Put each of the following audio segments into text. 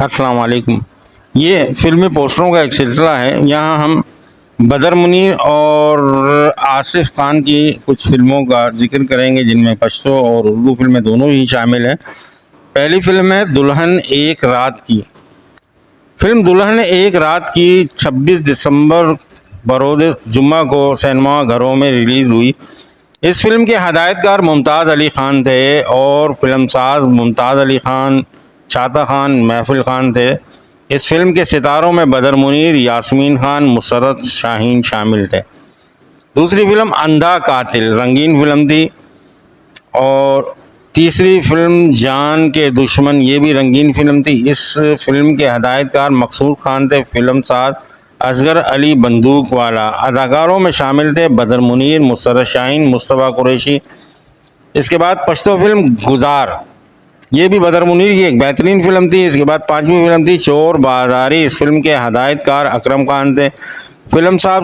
السلام علیکم۔ یہ فلمی پوسٹروں کا ایک سلسلہ ہے۔ یہاں ہم بدر منیر اور آصف خان کی کچھ فلموں کا ذکر کریں گے جن میں پشتو اور اردو فلمیں دونوں ہی شامل ہیں۔ پہلی فلم ہے دلہن ایک رات کی۔ فلم دلہن ایک رات کی 26 دسمبر بروز جمعہ کو سینما گھروں میں ریلیز ہوئی۔ اس فلم کے ہدایت کار ممتاز علی خان تھے اور فلم ساز ممتاز علی خان، چھاتا خان، محفل خان تھے۔ اس فلم کے ستاروں میں بدر منیر، یاسمین خان، مسرت شاہین شامل تھے۔ دوسری فلم اندھا قاتل رنگین فلم تھی، اور تیسری فلم جان کے دشمن یہ بھی رنگین فلم تھی۔ اس فلم کے ہدایت کار مقصود خان تھے، فلم ساز اصغر علی بندوق والا۔ اداکاروں میں شامل تھے بدر منیر، مسرت شاہین، مصطفیٰ قریشی۔ اس کے بعد پشتو فلم گزار، یہ بھی بدر منیر کی ایک بہترین فلم تھی۔ اس کے بعد پانچویں فلم تھی چور بازاری۔ اس فلم کے ہدایت کار اکرم خان تھے، فلم ساز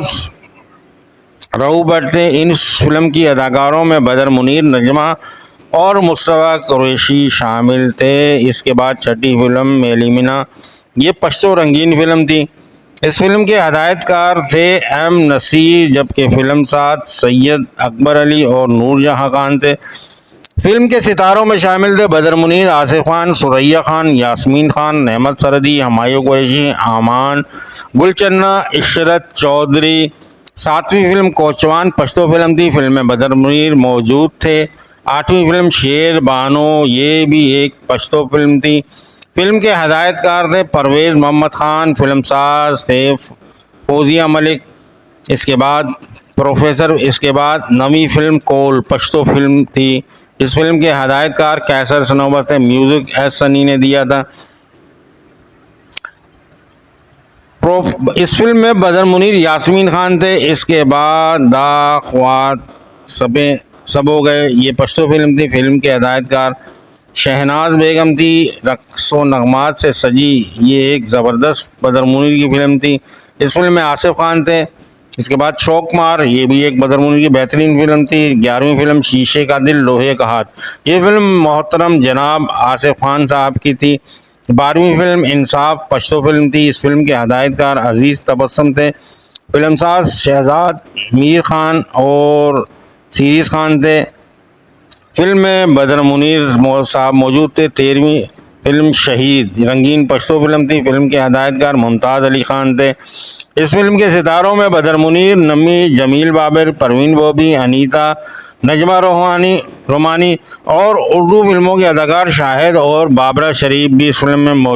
رؤ بٹ تھے۔ ان فلم کی اداکاروں میں بدر منیر، نجمہ اور مصطفیٰ قریشی شامل تھے۔ اس کے بعد چھٹی فلم میلی مینا، یہ پشتو رنگین فلم تھی۔ اس فلم کے ہدایت کار تھے ایم نصیر، جبکہ فلم ساز سید اکبر علی اور نور جہاں خان تھے۔ فلم کے ستاروں میں شامل تھے بدر منیر، آصف خان، سریا خان، یاسمین خان، نعمت سردی، ہمایوں قریشی، امان، گل چنہ، عشرت چودھری۔ ساتویں فلم کوچوان پشتو فلم تھی، فلم میں بدر منیر موجود تھے۔ آٹھویں فلم شیر بانو، یہ بھی ایک پشتو فلم تھی۔ فلم کے ہدایت کار تھے پرویز محمد خان، فلم ساز تھے فوزیہ ملک۔ اس کے بعد پروفیسر۔ اس کے بعد نویں فلم کول پشتو فلم تھی۔ اس فلم کے ہدایت کار کیسر صنوبر تھے، میوزک ایس سنی نے دیا تھا۔ اس فلم میں بدر منیر یاسمین خان تھے۔ اس کے بعد دا خوات سب ہو گئے، یہ پشتو فلم تھی۔ فلم کے ہدایت کار شہناز بیگم تھی۔ رقص و نغمات سے سجی، یہ ایک زبردست بدر منیر کی فلم تھی۔ اس فلم میں آصف خان تھے۔ اس کے بعد شوق مار، یہ بھی ایک بدر منیر کی بہترین فلم تھی۔ 11ویں فلم شیشے کا دل لوہے کا ہاتھ، یہ فلم محترم جناب آصف خان صاحب کی تھی۔ 12ویں فلم انصاف پشتو فلم تھی۔ اس فلم کے ہدایت کار عزیز تبسم تھے، فلم ساز شہزاد میر خان اور سیریز خان تھے۔ فلم میں بدر منیر صاحب موجود تھے۔ 13ویں فلم شہید رنگین پشتو فلم تھی، فلم کے ہدایت کار ممتاز علی خان تھے۔ اس فلم کے ستاروں میں بدر منیر، نمی، جمیل بابر، پروین بوبی، انیتا، نجمہ رومانی اور اردو فلموں کے اداکار شاہد اور بابرہ شریف بھی اس فلم میں موجود